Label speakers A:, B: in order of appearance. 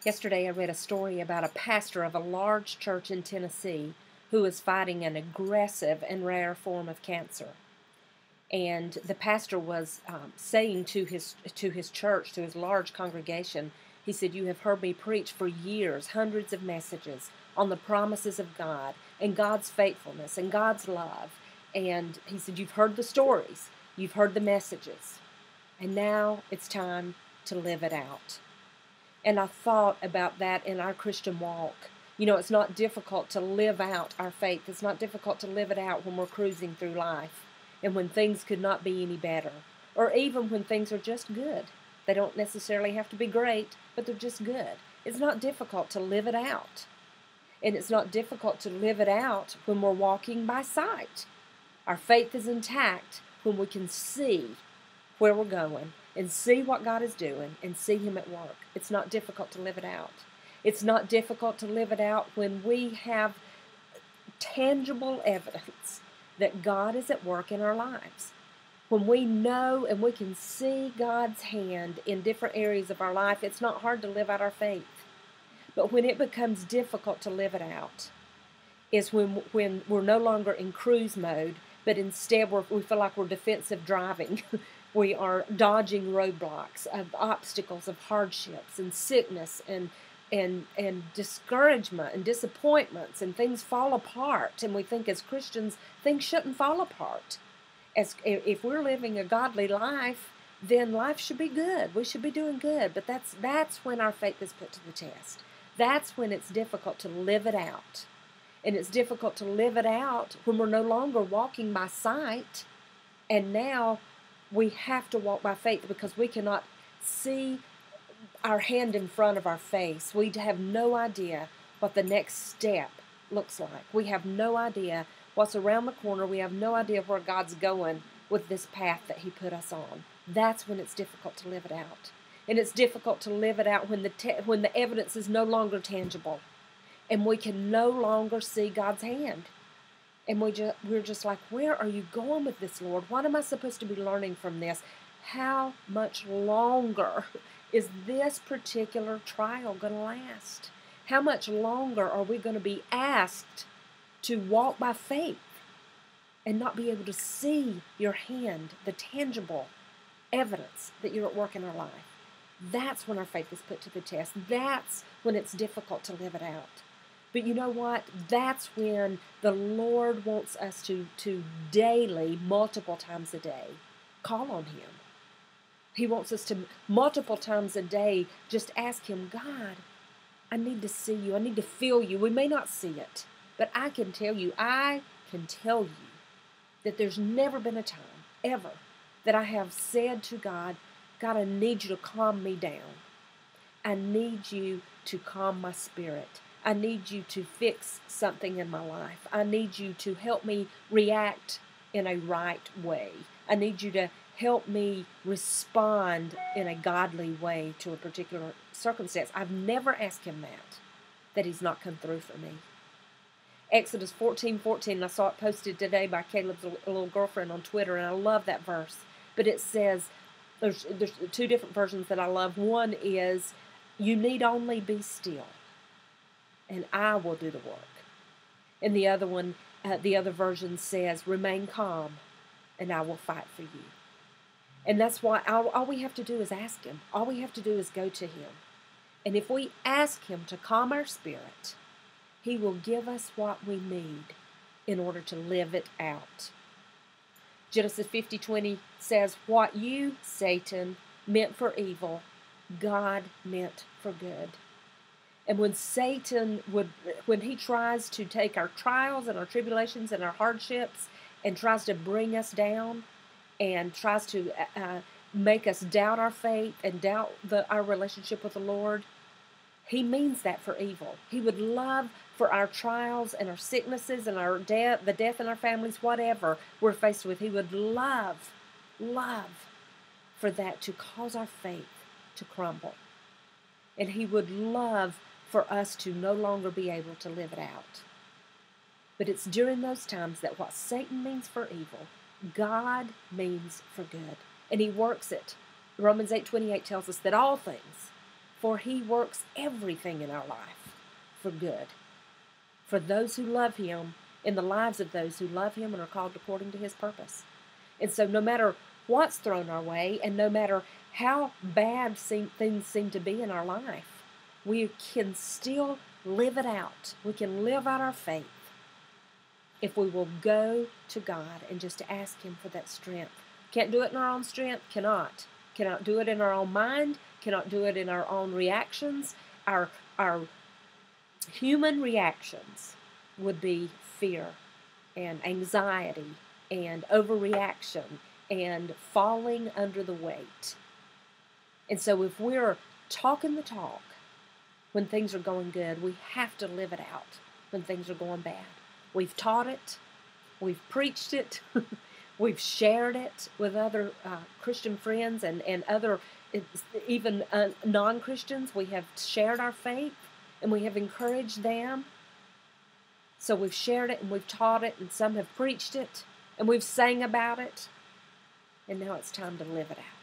A: Yesterday I read a story about a pastor of a large church in Tennessee who is fighting an aggressive and rare form of cancer. And the pastor was saying to his church, to his large congregation, he said, "You have heard me preach for years, hundreds of messages on the promises of God and God's faithfulness and God's love." And he said, "You've heard the stories, you've heard the messages, and now it's time to live it out." And I thought about that in our Christian walk. You know, it's not difficult to live out our faith. It's not difficult to live it out when we're cruising through life and when things could not be any better, or even when things are just good. They don't necessarily have to be great, but they're just good. It's not difficult to live it out. And it's not difficult to live it out when we're walking by sight. Our faith is intact when we can see where we're going and see what God is doing and see Him at work. It's not difficult to live it out. It's not difficult to live it out when we have tangible evidence that God is at work in our lives. When we know and we can see God's hand in different areas of our life, it's not hard to live out our faith. But when it becomes difficult to live it out is when we're no longer in cruise mode, but instead we feel like we're defensive driving. We are dodging roadblocks of obstacles, of hardships and sickness and discouragement and disappointments, and things fall apart. And we think as Christians, things shouldn't fall apart. If we're living a godly life, then life should be good. We should be doing good. But that's when our faith is put to the test. That's when it's difficult to live it out. And it's difficult to live it out when we're no longer walking by sight, and now we have to walk by faith because we cannot see our hand in front of our face. We have no idea what the next step looks like. We have no idea what's around the corner. We have no idea where God's going with this path that He put us on. That's when it's difficult to live it out. And it's difficult to live it out when the evidence is no longer tangible and we can no longer see God's hand. And we're just like, where are you going with this, Lord? What am I supposed to be learning from this? How much longer is this particular trial going to last? How much longer are we going to be asked to walk by faith and not be able to see your hand, the tangible evidence that you're at work in our life? That's when our faith is put to the test. That's when it's difficult to live it out. But you know what? That's when the Lord wants us to daily, multiple times a day, call on Him. He wants us to multiple times a day just ask Him, God, I need to see You. I need to feel You. We may not see it, but I can tell you that there's never been a time, ever, that I have said to God, God, I need You to calm me down. I need You to calm my spirit. I need You to fix something in my life. I need You to help me react in a right way. I need You to help me respond in a godly way to a particular circumstance. I've never asked Him that He's not come through for me. Exodus 14:14, I saw it posted today by Caleb's little girlfriend on Twitter, and I love that verse. But it says, there's two different versions that I love. One is, you need only be still, and I will do the work. And the other one, the other version says, remain calm, and I will fight for you. And that's why all we have to do is ask Him. All we have to do is go to Him. And if we ask Him to calm our spirit, He will give us what we need in order to live it out. Genesis 50:20 says, what you, Satan, meant for evil, God meant for good. And when Satan when he tries to take our trials and our tribulations and our hardships and tries to bring us down and tries to make us doubt our faith and doubt our relationship with the Lord, he means that for evil. He would love for our trials and our sicknesses and our the death in our families, whatever we're faced with. He would love for that to cause our faith to crumble. And He would love for us to no longer be able to live it out. But it's during those times that what Satan means for evil, God means for good. And He works it. Romans 8:28 tells us that all things For He works everything in our life for good, for those who love Him, in the lives of those who love Him and are called according to His purpose. And so no matter what's thrown our way, and no matter how bad things seem to be in our life, we can still live it out. We can live out our faith if we will go to God and just ask Him for that strength. Can't do it in our own strength, cannot. Cannot do it in our own mind, cannot do it in our own reactions. Our human reactions would be fear and anxiety and overreaction and falling under the weight. And so if we're talking the talk when things are going good, we have to live it out when things are going bad. We've taught it, we've preached it, we've shared it with other Christian friends and other, even non-Christians. We have shared our faith and we have encouraged them. So we've shared it and we've taught it, and some have preached it and we've sang about it. And now it's time to live it out.